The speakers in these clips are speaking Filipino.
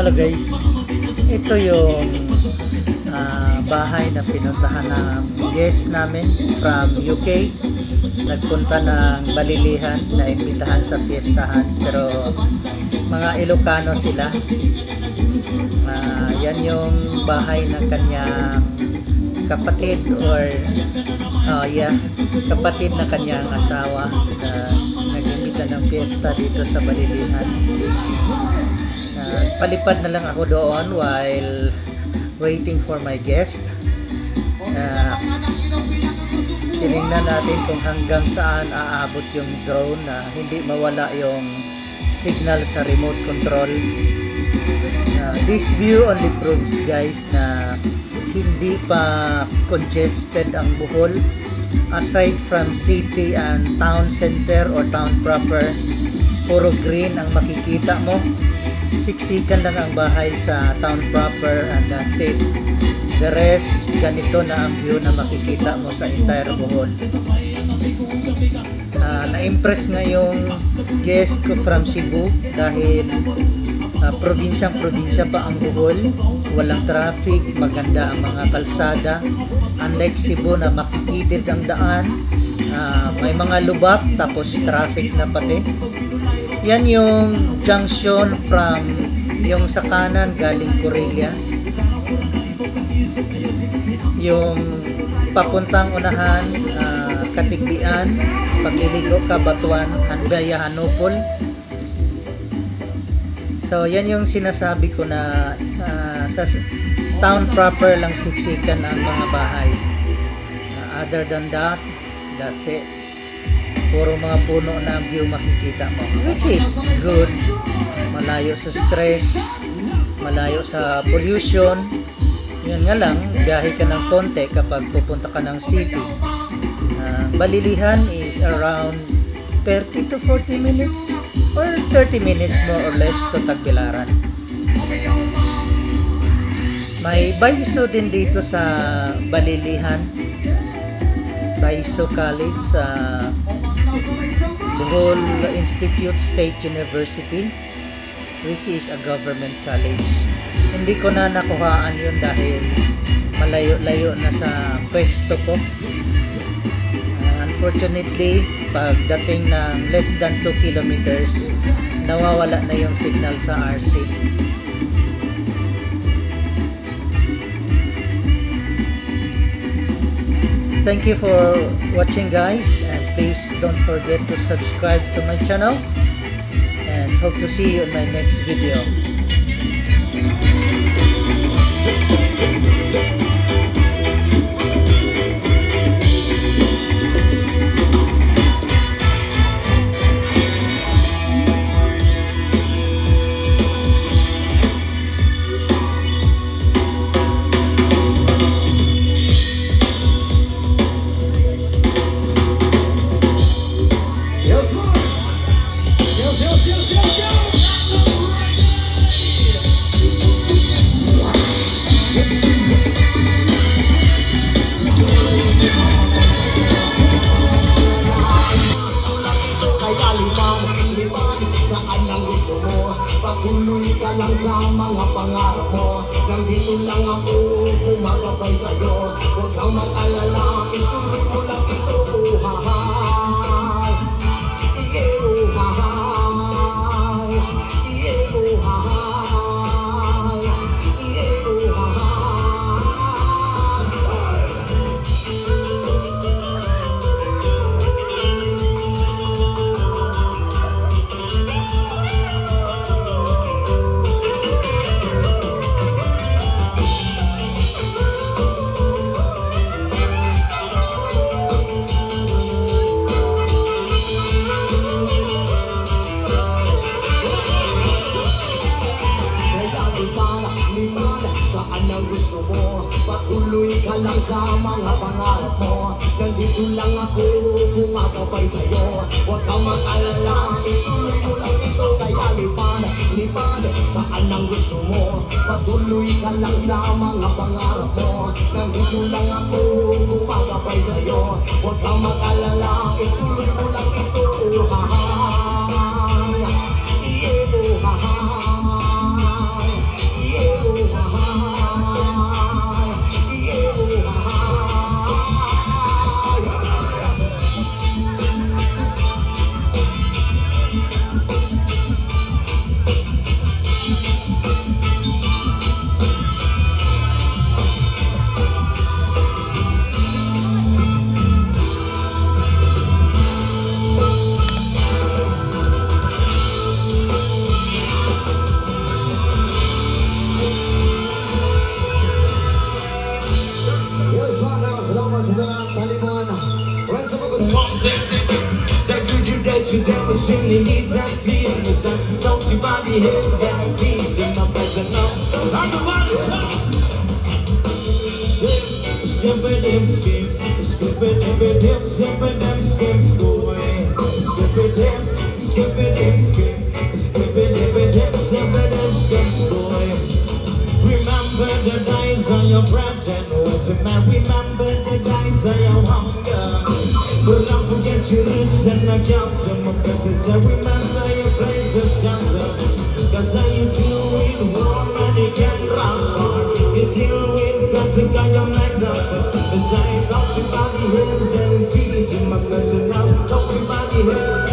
Hello guys, ito yung bahay na pinuntahan ng guest namin from UK. Nagpunta ng Balilihan na imbitahan sa piyestahan, pero mga Ilocano sila. Yan yung bahay ng kanyang kapatid or kapatid na kanyang asawa na nag-imbita ng piyesta dito sa Balilihan. Palipad na lang ako doon while waiting for my guest. Tinignan natin kung hanggang saan aabot yung drone na hindi mawala yung signal sa remote control. This view only proves guys na hindi pa congested ang Bohol. Aside from city and town center or town proper, puro green ang makikita mo. Siksikan lang ang bahay sa town proper and that's it. The rest, ganito na ang view na makikita mo sa entire Bohol. Na-impress nga yung guest ko from Cebu dahil probinsya pa ang Bohol. Walang traffic, maganda ang mga kalsada. Unlike Cebu na makikitid ang daan, may mga lubak tapos traffic na pati. Yan yung junction from yung sa kanan galing Corelia, yung papuntang unahan Katigbian, pagliligo ka Batuan, Hanbaya, Hanupol. So yan yung sinasabi ko na sa town proper lang siksikan ang mga bahay. Other than that, that's it. Puro mga puno na ang view makikita mo, which is good. Malayo sa stress, malayo sa pollution. Yun nga lang, biyahe ka ng konti kapag pupunta ka ng city. Balilihan is around 30 to 40 minutes or 30 minutes more or less to Tagbilaran. May Baiso din dito sa Balilihan, Baiso College sa Bohol Institute State University, which is a government college. Hindi ko na nakuhaan yun dahil malayo-layo na sa pwesto ko. Unfortunately, pagdating ng less than 2 kilometers, nawawala na yung signal sa RC. Thank you for watching guys, and please don't forget to subscribe to my channel, and hope to see you in my next video. Patuloy ka lang sa mga pangarap mo. Nandito lang ako, kumagabay sa'yo. Huwag kang mag-alala, ituloy mo lang ito. Uhahay, iye-uhahay, iye-uhahay, iye-uhahay. Patuloy ka lang sa mga pangarap mo. Nandito lang ako, kumagabay sa'yo. Huwag kang mag-alala, ituloy mo lang ito. Kaya lipad, saan ang gusto mo. Patuloy ka lang sa mga pangarap mo. Nandito lang ako, kumagabay sa'yo. Huwag kang mag-alala, ituloy mo lang ito. Uhahay, iye-uhahay. wanted to do. That good you that you never seen the needs and tears. Don't see body heads and feet in my better now. I'm the one skipping them skip, skipping them, skipping them skip school. Skipping them, skipping them skip, skipping them, skipping them skip school. Remember the days of your breath and water, man. Remember the days of your hunger. But don't forget your roots and the counts of my presence. And remember your place of shelter. Cause I you deal with warm and you can run far. You deal with guns and got your neck up. Cause I don't you by the hills and feet in my presence. Now don't you by the hills.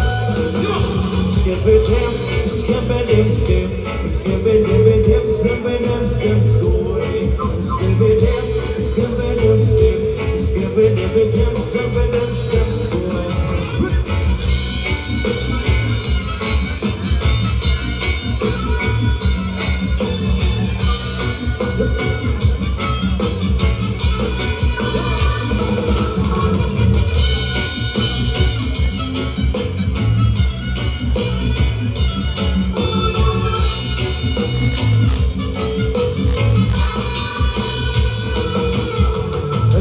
Skip it him, skip it him, skip. Skip it him, skip it him, skip school. Skip it him, skip it him, skip. Skip it him, skip it him, skip school.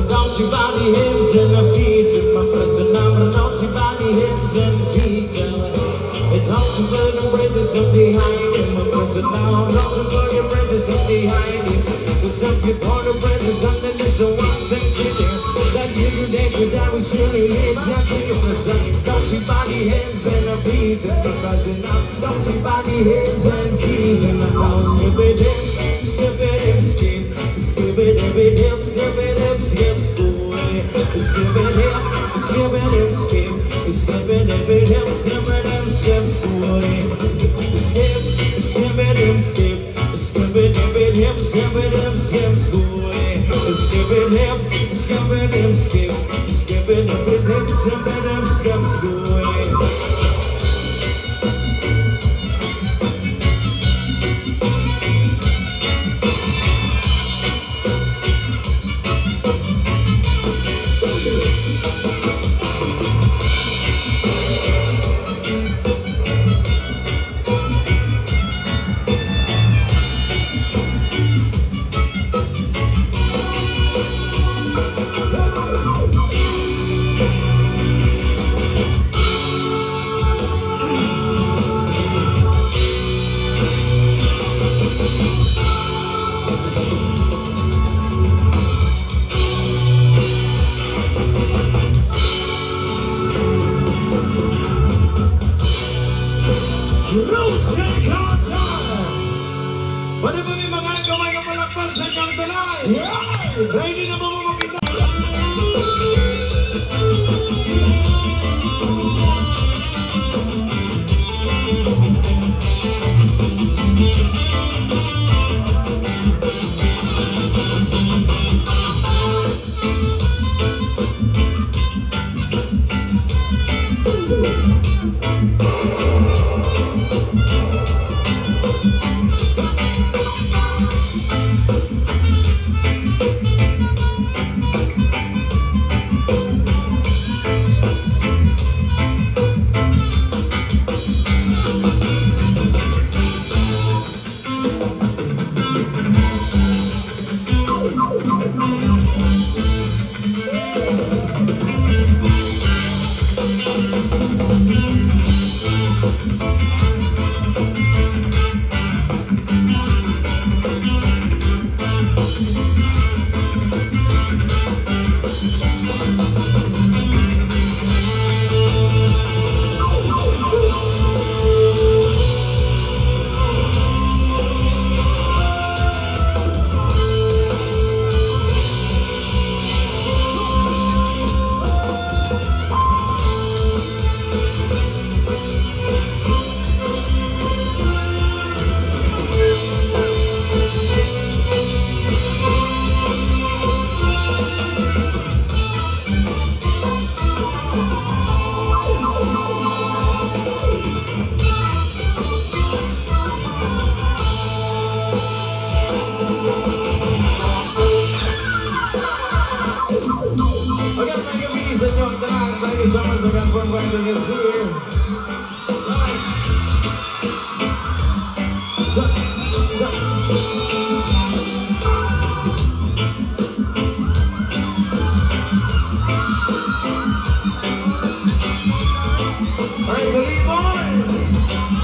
Don't you body hands and the feet in my friends and now don't you body hands and feet and don't you burn the bridges up behind him my friends and now don't you burn your bridges up behind him cause if you burn the bridges up then there's a one thing to do that you do that you die we surely live that's in your present don't you body hands and the feet in my friends and now don't you body hands and feet and now skip it in skip it in skip skip it in skip it in skip school skip it in skip it in skip skip it in skip it in skip school skip skip it in skip skip it in skip it in skip school skip it in skip it in skip skip it in skip it in skip school. Roots and Carter! Pwede ba yung mga gawin ng malakpan sa kantanan? Yeah! Ready na ba mo makita? song tonight. Thank you so much again for inviting us here. Right. Alright, the lead boy.